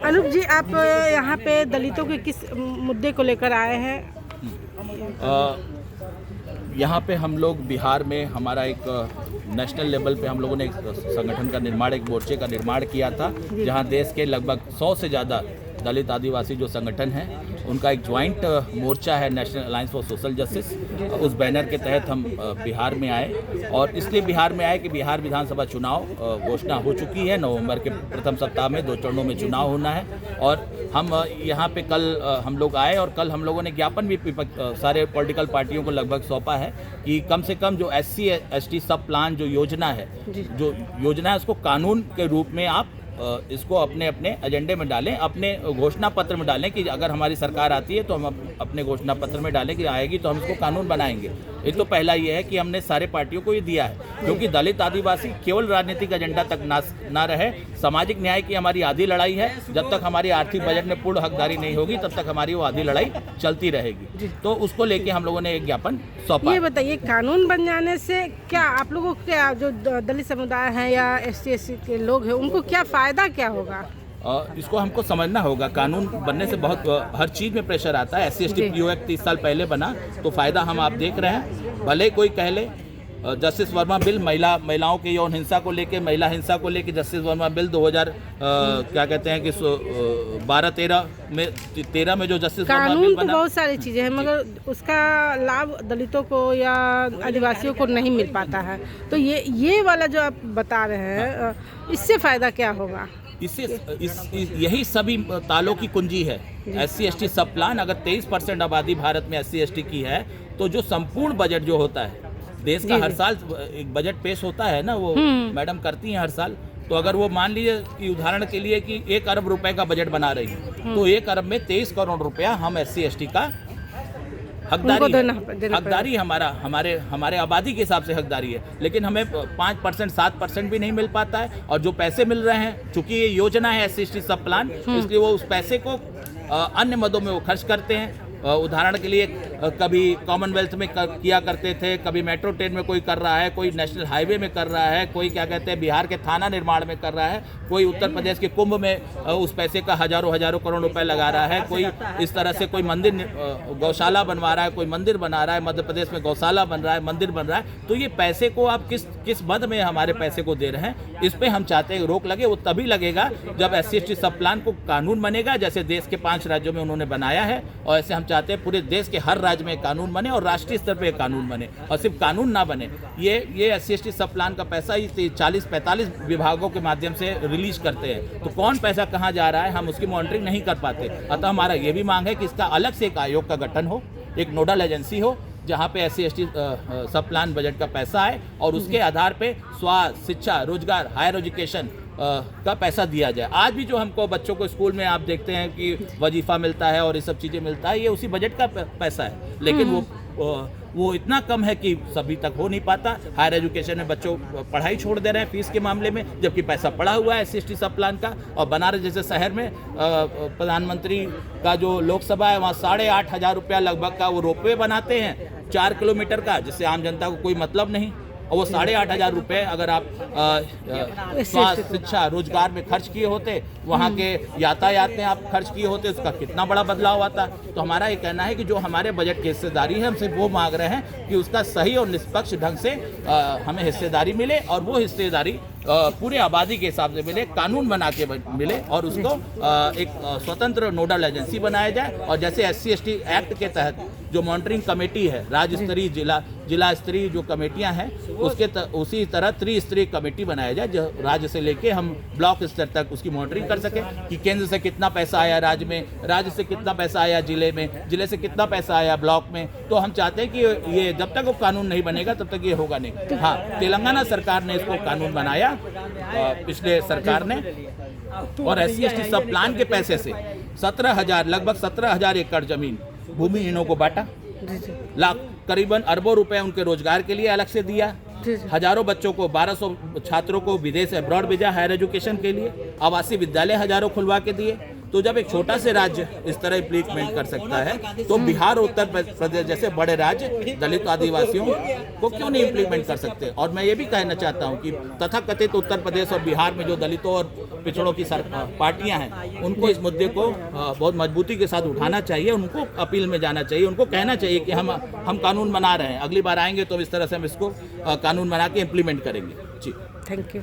अनूप जी, आप यहाँ पे दलितों के किस मुद्दे को लेकर आए हैं? यहाँ पे हम लोग बिहार में हमारा एक नेशनल लेवल पे हम लोगों ने एक संगठन का निर्माण, एक मोर्चे का निर्माण किया था, जहाँ देश के लगभग 100 से ज़्यादा दलित आदिवासी जो संगठन हैं उनका एक ज्वाइंट मोर्चा है, national alliance for social justice. उस बैनर के तहत हम बिहार में आए, और इसलिए बिहार में आए कि बिहार विधानसभा चुनाव घोषणा हो चुकी है। नवंबर के प्रथम सप्ताह में 2 चरणों में चुनाव होना है, और हम यहाँ पे कल हम लोग आए, और कल हम लोगों ने ज्ञापन भी सारे पॉलिटिकल पार्टियों को लगभग सौंपा है कि कम से कम जो SC ST सब प्लान जो योजना है, उसको कानून के रूप में आप इसको अपने अपने एजेंडे में डालें, अपने घोषणा पत्र में डालें कि अगर हमारी सरकार आती है तो हम अपने घोषणा पत्र में डालें कि आएगी तो हम इसको कानून बनाएंगे। एक तो पहला ये है कि हमने सारे पार्टियों को ये दिया है, क्योंकि दलित आदिवासी केवल राजनीतिक एजेंडा तक ना रहे। सामाजिक न्याय की हमारी आधी लड़ाई है। जब तक हमारी आर्थिक बजट में पूर्ण हकदारी नहीं होगी तब तक हमारी वो आधी लड़ाई चलती रहेगी। तो उसको लेके हम लोगों ने एक ज्ञापन सौंपा। ये बताइए, कानून बन जाने से क्या आप लोगों को, क्या जो दलित समुदाय है या SC ST के लोग हैं, उनको क्या फायदा क्या होगा? इसको हमको समझना होगा। कानून बनने से बहुत हर चीज़ में प्रेशर आता है। SC ST PO एक्ट 30 साल पहले बना, तो फ़ायदा हम आप देख रहे हैं। भले कोई कह ले जस्टिस वर्मा बिल महिलाओं के यौन हिंसा को लेके, महिला हिंसा को लेके जस्टिस वर्मा बिल 2000 क्या कहते हैं कि 13 में जो जस्टिस वर्मा बिल बना। तो बहुत सारी चीज़ें हैं, मगर उसका लाभ दलितों को या आदिवासियों को नहीं मिल पाता है। तो ये वाला जो आप बता रहे हैं, इससे फ़ायदा क्या होगा? यही सभी तालों की कुंजी है। SC ST सब प्लान, अगर 23% आबादी भारत में SC ST की है, तो जो संपूर्ण बजट जो होता है देश का, हर साल एक बजट पेश होता है ना, वो मैडम करती हैं हर साल। तो अगर वो मान लीजिए कि उदाहरण के लिए कि 1 अरब रुपए का बजट बना रही है, तो 1 अरब में 23 करोड़ रुपया हम SC ST का हकदारी हमारे आबादी के हिसाब से हकदारी है। लेकिन हमें 5% 7% भी नहीं मिल पाता है, और जो पैसे मिल रहे हैं, चूंकि ये योजना है SC ST सब प्लान, इसलिए वो उस पैसे को अन्य मदों में वो खर्च करते हैं। उदाहरण के लिए कभी कॉमनवेल्थ में किया करते थे, कभी मेट्रो ट्रेन में कोई कर रहा है, कोई नेशनल हाईवे में कर रहा है, कोई क्या कहते हैं बिहार के थाना निर्माण में कर रहा है, कोई उत्तर प्रदेश के कुंभ में उस पैसे का हजारों करोड़ रुपए लगा रहा है, कोई इस तरह से कोई मंदिर गौशाला बनवा रहा है, कोई मंदिर बना रहा है। मध्य प्रदेश में गौशाला बन रहा है, मंदिर बन रहा है। तो ये पैसे को आप किस मद में हमारे पैसे को दे रहे हैं, इस पर हम चाहते हैं रोक लगे। वो तभी लगेगा जब SC ST सब प्लान को कानून बनेगा, जैसे देश के 5 राज्यों में उन्होंने बनाया है, और ऐसे हम चाहते हैं पूरे देश के हर राज्य में कानून बने और राष्ट्रीय स्तर पे कानून बने, और सिर्फ कानून ना बने। ये SC ST सब प्लान का पैसा ही 40-45 विभागों के माध्यम से रिलीज करते हैं, तो कौन पैसा कहाँ जा रहा है हम उसकी मॉनिटरिंग नहीं कर पाते। अतः हमारा ये भी मांग है कि इसका अलग से एक आयोग का गठन हो, एक नोडल एजेंसी हो, जहाँ पे SC ST सब प्लान बजट का पैसा आए, और उसके आधार पे स्वास्थ्य, शिक्षा, रोजगार, हायर एजुकेशन का पैसा दिया जाए। आज भी जो हमको बच्चों को स्कूल में आप देखते हैं कि वजीफा मिलता है और ये सब चीज़ें मिलता है, ये उसी बजट का पैसा है, लेकिन वो इतना कम है कि सभी तक हो नहीं पाता। हायर एजुकेशन में बच्चों पढ़ाई छोड़ दे रहे हैं फीस के मामले में, जबकि पैसा पड़ा हुआ है SC ST सब प्लान का। और बनारस जैसे शहर में प्रधानमंत्री का जो लोकसभा है, वहाँ 8,500 रुपया लगभग का वो रोपवे बनाते हैं 4 किलोमीटर का, जिससे आम जनता को कोई मतलब नहीं। और वो 8,500 रुपये अगर आप स्वास्थ्य, शिक्षा, रोजगार में खर्च किए होते, वहाँ के यातायात में आप खर्च किए होते, उसका कितना बड़ा बदलाव आता। तो हमारा ये कहना है कि जो हमारे बजट की हिस्सेदारी है, हमसे वो मांग रहे हैं कि उसका सही और निष्पक्ष ढंग से हमें हिस्सेदारी मिले, और वो हिस्सेदारी पूरे आबादी के हिसाब से मिले, कानून बना के मिले, और उसको एक स्वतंत्र नोडल एजेंसी बनाया जाए। और जैसे SC ST एक्ट के तहत जो मॉनिटरिंग कमेटी है, राज्य स्तरीय, जिला स्तरीय जो कमेटियां हैं, उसी तरह त्रिस्तरीय कमेटी बनाया जाए, जो राज्य से लेके हम ब्लॉक स्तर तक उसकी मॉनिटरिंग कर सके कि केंद्र से कितना पैसा आया राज्य में, राज्य से कितना पैसा आया जिले में, जिले से कितना पैसा आया ब्लॉक में। तो हम चाहते हैं कि ये जब तक वो कानून नहीं बनेगा तब तक ये होगा नहीं। हाँ, तेलंगाना सरकार ने इसको कानून बनाया पिछले सरकार ने, और SC ST सब प्लान के पैसे से लगभग 17,000 एकड़ जमीन भूमिहीनों को बांटा, करीबन अरबों रुपए उनके रोजगार के लिए अलग से दिया, हजारों बच्चों को 1200 छात्रों को विदेश अब्रॉड भेजा हायर एजुकेशन के लिए, आवासीय विद्यालय हजारों खुलवा के दिए, तो जब एक छोटा से राज्य इस तरह इम्प्लीमेंट कर सकता है तो बिहार, उत्तर प्रदेश जैसे बड़े राज्य दलित आदिवासियों को क्यों नहीं इम्प्लीमेंट कर सकते। और मैं ये भी कहना चाहता हूँ कि तथाकथित उत्तर प्रदेश और बिहार में जो दलितों और पिछड़ों की पार्टियां हैं, उनको इस मुद्दे को बहुत मजबूती के साथ उठाना चाहिए, उनको अपील में जाना चाहिए, उनको कहना चाहिए कि हम कानून बना रहे हैं, अगली बार आएंगे तो इस तरह से हम इसको कानून बना के इम्प्लीमेंट करेंगे। जी, थैंक यू।